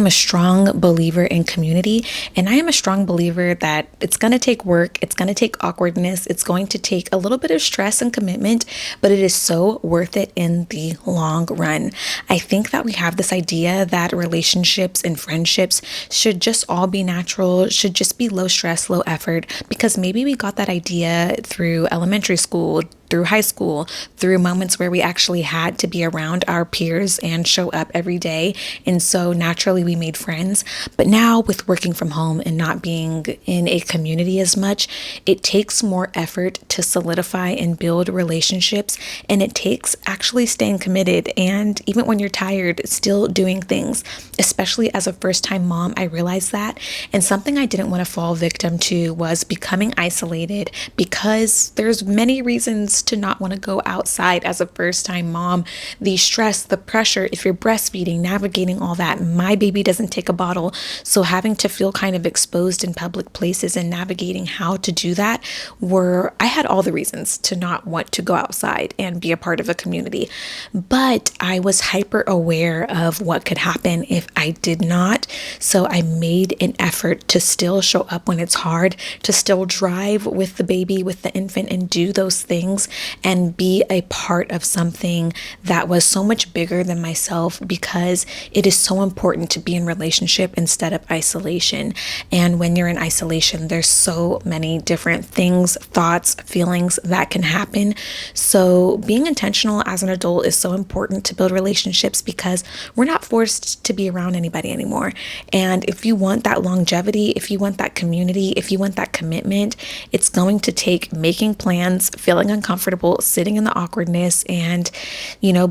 am a strong believer in community, and I am a strong believer that it's going to take work, it's going to take awkwardness, it's going to take a little bit of stress and commitment, but it is so worth it in the long run. I think that we have this idea that relationships and friendships should just all be natural, should just be low stress, low effort, because maybe we got that idea through elementary school, through high school, through moments where we actually had to be around our peers and show up every day. And so naturally we made friends. But now with working from home and not being in a community as much, it takes more effort to solidify and build relationships. And it takes actually staying committed. And even when you're tired, still doing things, especially as a first time mom, I realized that. And something I didn't want to fall victim to was becoming isolated, because there's many reasons to not want to go outside as a first time mom. The stress, the pressure, if you're breastfeeding, navigating all that. My baby doesn't take a bottle. So having to feel kind of exposed in public places and navigating how to do that, I had all the reasons to not want to go outside and be a part of a community. But I was hyper aware of what could happen if I did not. So I made an effort to still show up when it's hard, to still drive with the baby, with the infant, and do those things and be a part of something that was so much bigger than myself, because it is so important to be in relationship instead of isolation. And when you're in isolation, there's so many different things, thoughts, feelings that can happen. So being intentional as an adult is so important to build relationships, because we're not forced to be around anybody anymore. And if you want that longevity, if you want that community, if you want that commitment, it's going to take making plans, feeling uncomfortable, sitting in the awkwardness, and,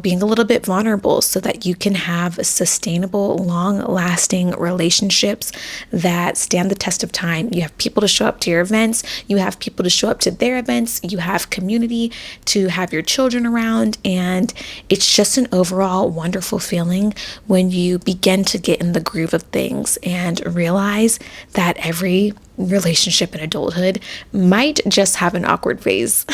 being a little bit vulnerable so that you can have sustainable, long-lasting relationships that stand the test of time. You have people to show up to your events, you have people to show up to their events, you have community to have your children around, and it's just an overall wonderful feeling when you begin to get in the groove of things and realize that every relationship in adulthood might just have an awkward phase.